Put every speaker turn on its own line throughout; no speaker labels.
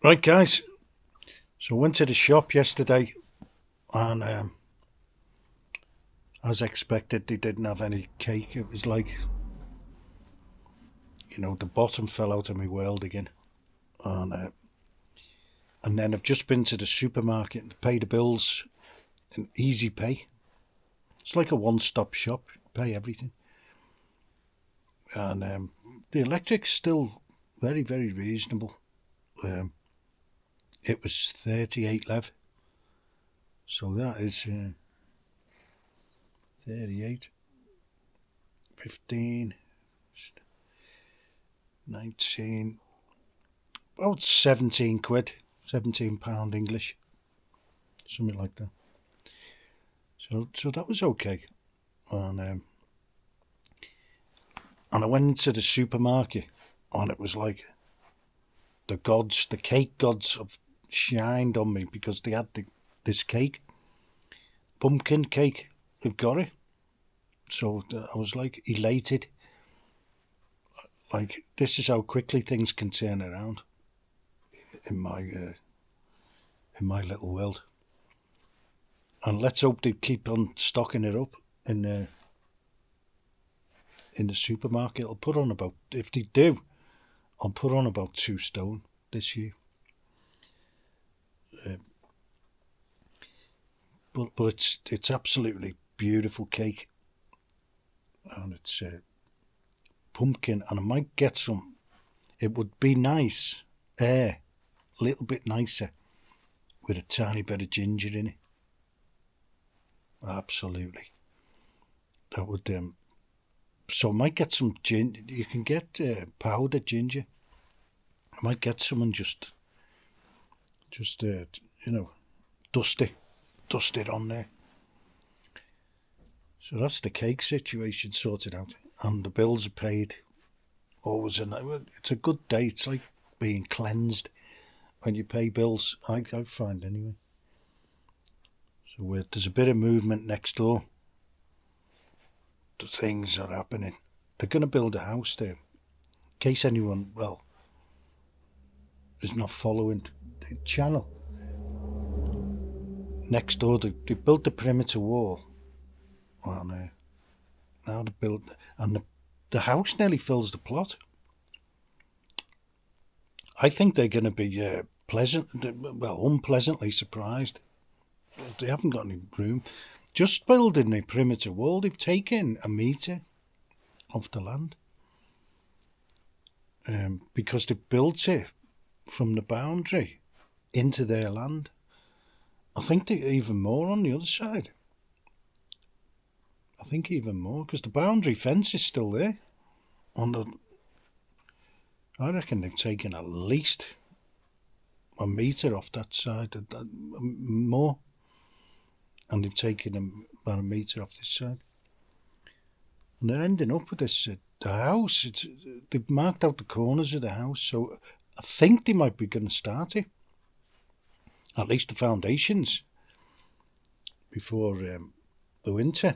Right, guys. So I went to the shop yesterday, and as expected, they didn't have any cake. It was like, the bottom fell out of my world again. And then I've just been to the supermarket to pay the bills in Easy Pay. It's like a one-stop shop. You pay everything, and the electric's still very, very reasonable. Um, it was 38 lev, so that is 38, 15, 19, about 17 quid, £17 English, something like that. So that was okay. And I went into the supermarket, and it was like the cake gods have shined on me because they had this cake, pumpkin cake. They've got it. So I was like elated. Like, this is how quickly things can turn around in my little world. And let's hope they keep on stocking it up in the supermarket. I'll put on about, if they do, I'll put on about 2 stone this year. But it's absolutely beautiful cake, and it's pumpkin, and I might get some. It would be nice, a little bit nicer, with a tiny bit of ginger in it. Absolutely, that would. So I might get some ginger. You can get powdered ginger. I might get some and just dust it on there. So that's the cake situation sorted out, and the bills are paid. Always, it's a good day. It's like being cleansed when you pay bills. I find anyway. So there's a bit of movement next door. The things are happening. They're going to build a house there. In case anyone, is not following the channel. Next door, they built the perimeter wall, and now they build, and the house nearly fills the plot. I think they're going to be unpleasantly surprised. They haven't got any room. Just building the perimeter wall, they've taken a metre off the land, because they built it from the boundary into their land. I think they even more on the other side. I think even more, because the boundary fence is still there. I reckon they've taken at least a metre off that side, more, and they've taken about a metre off this side. And they're ending up with this, the house. They've marked out the corners of the house, so I think they might be going to start it, at least the foundations, before the winter,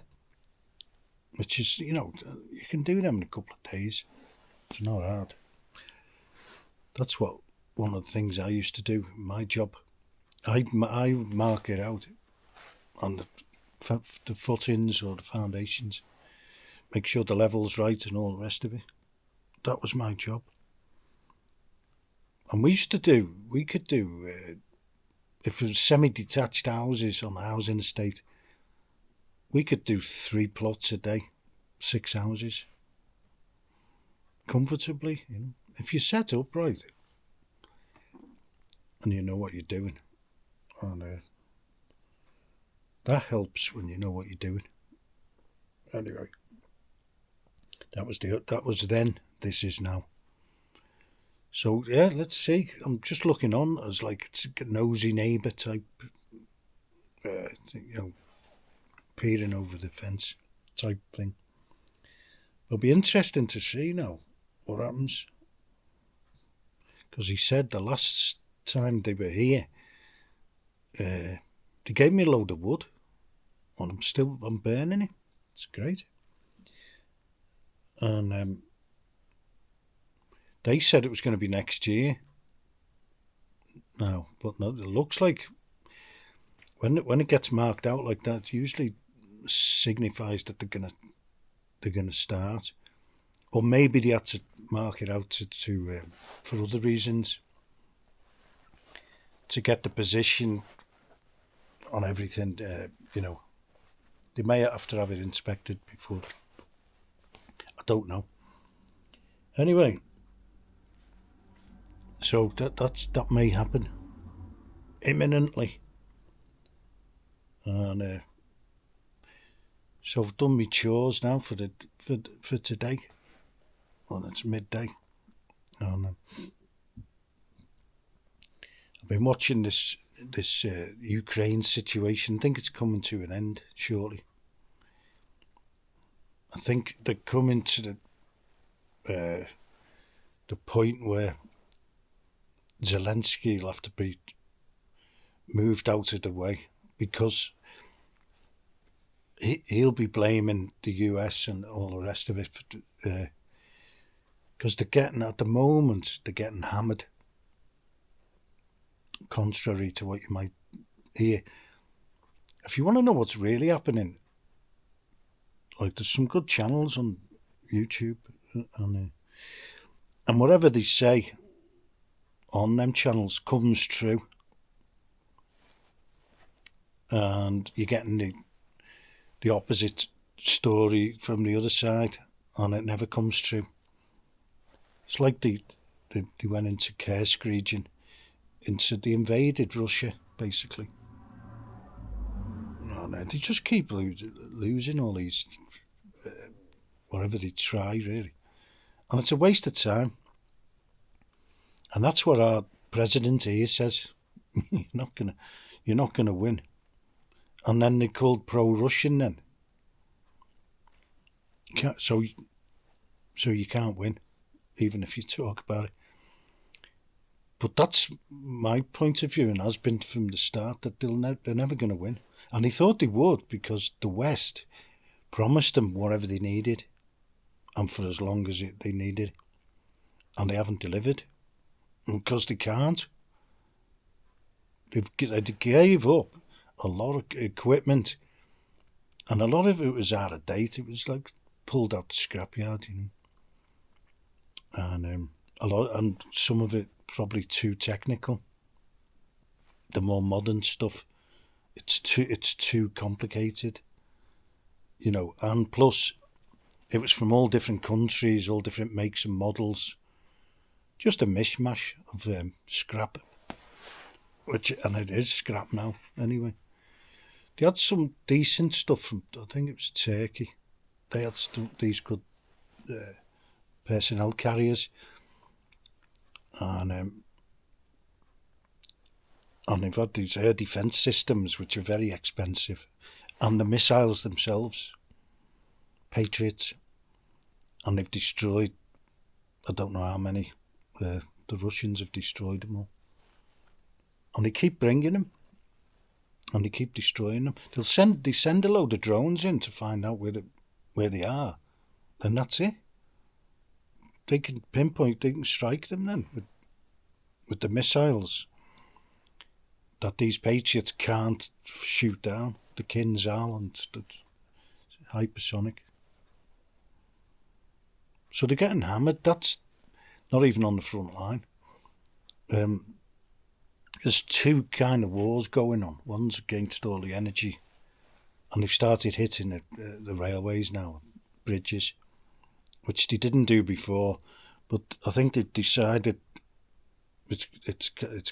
which is, you can do them in a couple of days. It's not hard. That's one of the things I used to do in my job. I mark it out on the footings or the foundations, make sure the level's right and all the rest of it. That was my job. And we could do, if it was semi-detached houses on the housing estate, we could do 3 plots a day, 6 houses, comfortably, if you set up right and you know what you're doing. And that helps when you know what you're doing. Anyway, that was then. This is now. So yeah, let's see. I'm just looking on as like it's a nosy neighbour type, peering over the fence type thing. It'll be interesting to see now what happens, because he said the last time they were here, they gave me a load of wood, and I'm burning it. It's great. And they said it was going to be next year. now. But no, it looks like when it gets marked out like that, it usually signifies that they're gonna start, or maybe they had to mark it out to for other reasons, to get the position on everything. They may have to have it inspected before. I don't know. Anyway, so that may happen imminently, and so I've done my chores now for today. Well, it's midday, and I've been watching this Ukraine situation. I think it's coming to an end shortly. I think they're coming to the point where Zelensky will have to be moved out of the way, because he'll be blaming the US and all the rest of it, because at the moment they're getting hammered, contrary to what you might hear. If you want to know what's really happening, like, there's some good channels on YouTube, and whatever they say on them channels comes true, and you're getting the opposite story from the other side, and it never comes true. It's like they went into Kursk region, they invaded Russia, basically. No, they just keep losing all these, whatever they try, really. And it's a waste of time. And that's what our president here says. You're not gonna win. And then they're called pro-Russian then. So you can't win, even if you talk about it. But that's my point of view, and has been from the start, that they're never going to win. And they thought they would, because the West promised them whatever they needed, and for as long as they needed, and they haven't delivered, because they can't. They gave up a lot of equipment, and a lot of it was out of date. It was like pulled out the scrapyard, and and some of it probably too technical. The more modern stuff, it's too complicated, and plus it was from all different countries, all different makes and models, just a mishmash of scrap, and it is scrap now anyway. They had some decent stuff from, I think it was Turkey. They had these good personnel carriers, and they've had these air defence systems which are very expensive, and the missiles themselves, Patriots, and they've destroyed, I don't know how many, the Russians have destroyed them all, and they keep bringing them, and they keep destroying them. They send a load of drones in to find out where they are, and that's it. They can pinpoint, they can strike them then with the missiles that these Patriots can't shoot down, the Kinzhal and the hypersonic. So they're getting hammered. That's not even on the front line. There's two kind of wars going on. One's against all the energy, and they've started hitting the railways now, bridges, which they didn't do before. But I think they've decided it's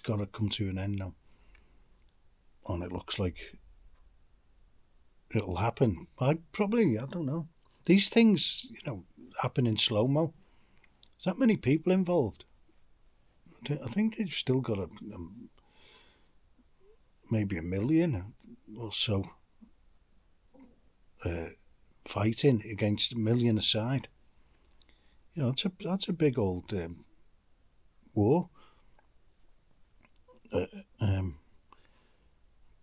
got to come to an end now, and it looks like it'll happen. I don't know. These things, happen in slow-mo. Is that many people involved? I think they've still got maybe 1 million or so fighting against 1 million aside. That's a big old war.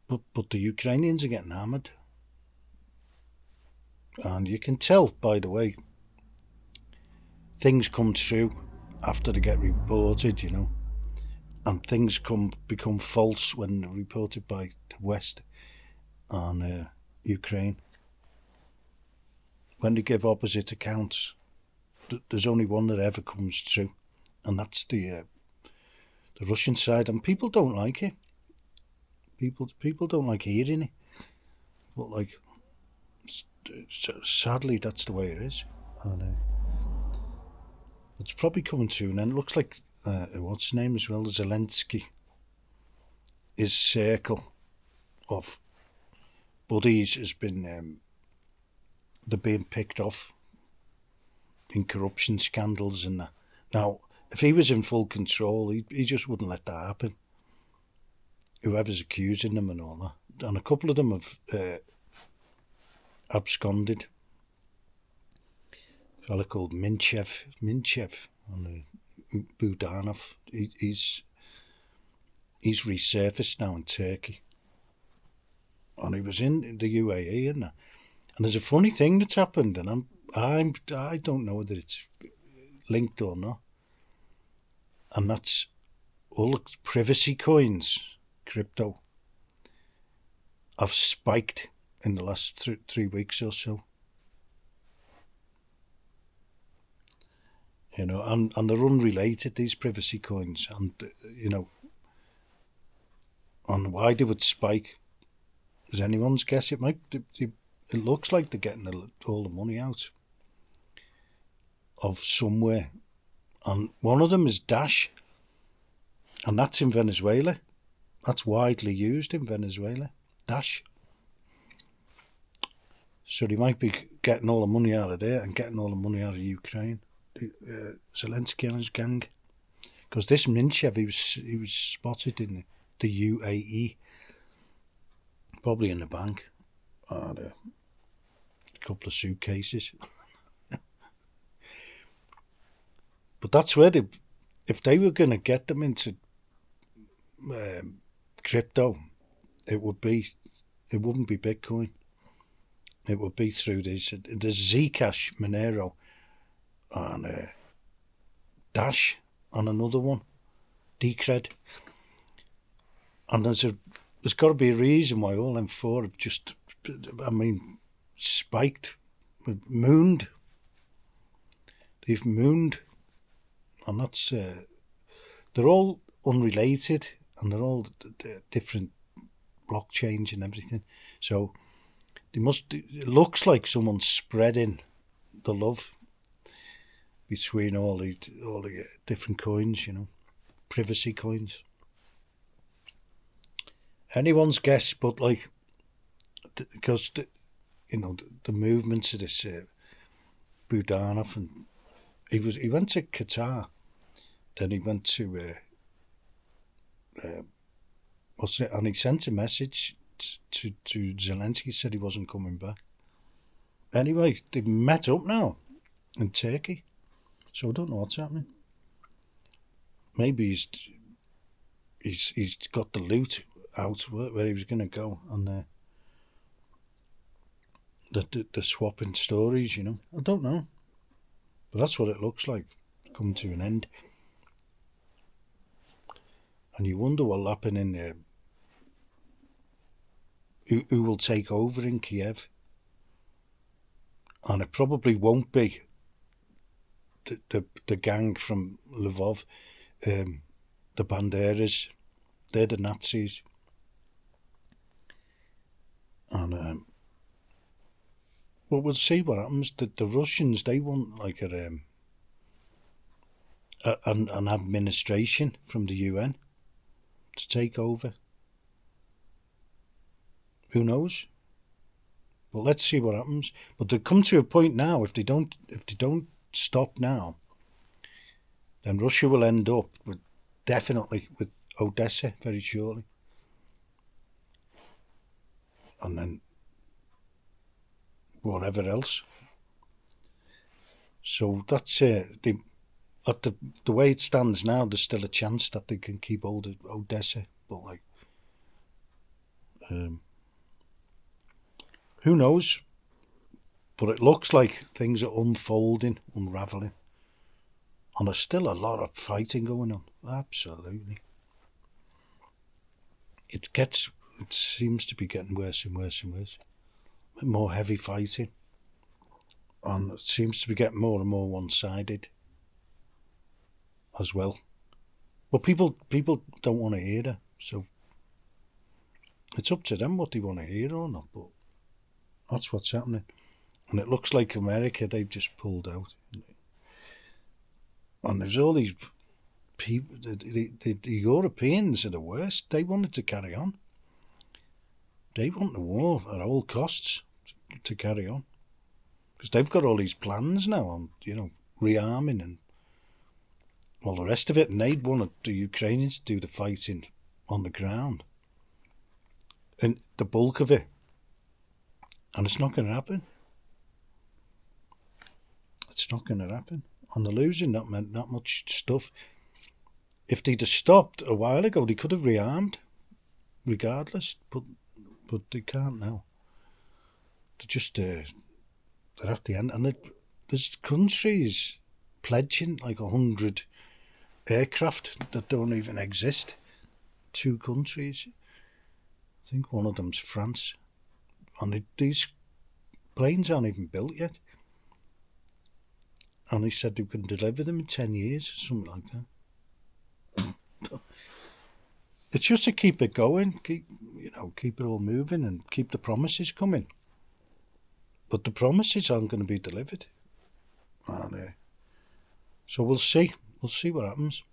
But the Ukrainians are getting hammered. And you can tell, by the way, things come true after they get reported, and things become false when reported by the West on Ukraine. When they give opposite accounts, there's only one that ever comes true, and that's the Russian side, and people don't like it. People don't like hearing it, but like, sadly, that's the way it is, and it's probably coming soon. And it looks like what's his name as well, Zelensky. His circle of buddies has been they're being picked off in corruption scandals and that. Now, if he was in full control, he just wouldn't let that happen. Whoever's accusing them and all that. And a couple of them have absconded. A fella called Minchev and Budanov. He's resurfaced now in Turkey. And he was in the UAE and that. And there's a funny thing that's happened, and I don't know whether it's linked or not. And that's all the privacy coins, crypto, have spiked in the last 3 weeks or so. You know, and they're unrelated, these privacy coins, and you know, and why they would spike is anyone's guess. It looks like they're getting all the money out of somewhere, and one of them is Dash, and that's in Venezuela. That's widely used in Venezuela, Dash. So they might be getting all the money out of there and getting all the money out of Ukraine. Zelensky and his gang, because this Minchev, he was spotted in the UAE, probably in the bank, and a couple of suitcases. But that's where if they were going to get them into crypto, it wouldn't be Bitcoin. It would be through the Zcash, Monero, and Dash, and another one, Decred. And there's got to be a reason why all them four have just, spiked, mooned. They've mooned, and that's they're all unrelated, and they're all different blockchains and everything. So it looks like someone's spreading the love between all the different coins, you know, privacy coins. Anyone's guess, but like, because the movements of this Budanov, and he went to Qatar, then he went to and he sent a message to Zelensky, said he wasn't coming back. Anyway, they've met up now in Turkey, so I don't know what's happening. Maybe he's got the loot out where he was going to go, and the swapping stories, you know. I don't know, but that's what it looks like, coming to an end. And you wonder what'll happen in there. Who will take over in Kiev? And it probably won't be the gang from Lvov, the Banderas. They're the Nazis. And but we'll see what happens. The Russians, they want like an administration from the UN to take over. Who knows? But let's see what happens. But they come to a point now. If they don't stop now, then Russia will end up definitely with Odessa very shortly, and then whatever else. So that's at the way it stands now. There's still a chance that they can keep hold of Odessa, but like, who knows? But it looks like things are unravelling. And there's still a lot of fighting going on. Absolutely. it seems to be getting worse and worse and worse. More heavy fighting, and it seems to be getting more and more one-sided as well. But people don't want to hear it, so it's up to them what they want to hear or not. But that's what's happening, and it looks like America, they've just pulled out, and there's all these people. The Europeans are the worst. They wanted to carry on. They want the war at all costs to carry on, because they've got all these plans now on, rearming and all the rest of it, and they'd want the Ukrainians to do the fighting on the ground, and the bulk of it, and it's not going to happen. It's not going to happen, and they're losing that much stuff. If they'd have stopped a while ago, they could have rearmed, regardless, but they can't now. They're just they're at the end, and there's countries pledging like 100 aircraft that don't even exist. 2 countries, I think one of them's France, and these planes aren't even built yet. And he said they can deliver them in 10 years, or something like that. It's just to keep it going, keep it all moving, and keep the promises coming. But the promises aren't going to be delivered. And, so we'll see. We'll see what happens.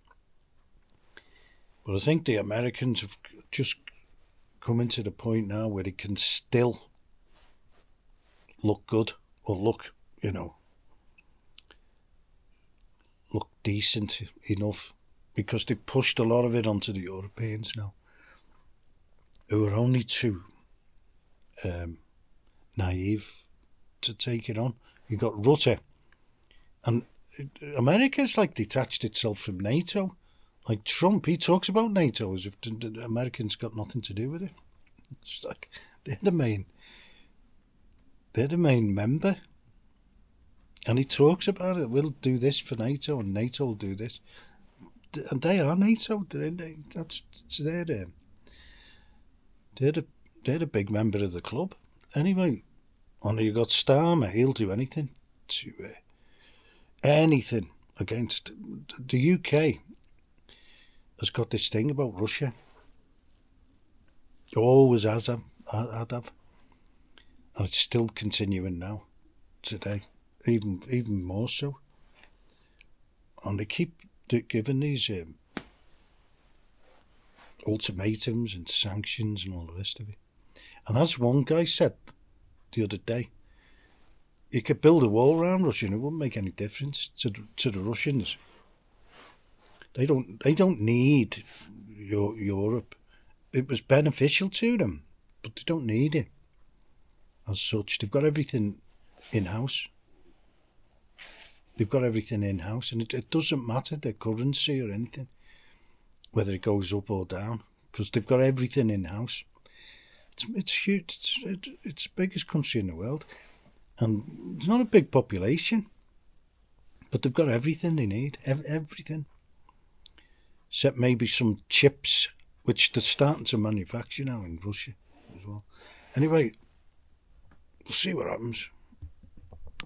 But I think the Americans have just come into the point now where they can still look good, or look decent enough, because they've pushed a lot of it onto the Europeans now, who are only too naive to take it on. You got Rutte, and America's like detached itself from NATO. Like Trump, he talks about NATO as if the Americans got nothing to do with it. It's like they're the main member, and he talks about it. We'll do this for NATO, and NATO will do this, and they are NATO. They're the big member of the club. Anyway, and you got Starmer. He'll do anything anything against the UK. Has got this thing about Russia. Always has have, and it's still continuing now, today, even more so. And they keep giving these ultimatums and sanctions and all the rest of it. And as one guy said the other day, you could build a wall around Russia and it wouldn't make any difference to the Russians. They don't need Europe. It was beneficial to them, but they don't need it as such. They've got everything in-house. And it doesn't matter their currency or anything, whether it goes up or down, because they've got everything in-house. It's huge. It's the biggest country in the world, and it's not a big population, but they've got everything they need. Everything. Except maybe some chips, which they're starting to manufacture now in Russia as well. Anyway, we'll see what happens.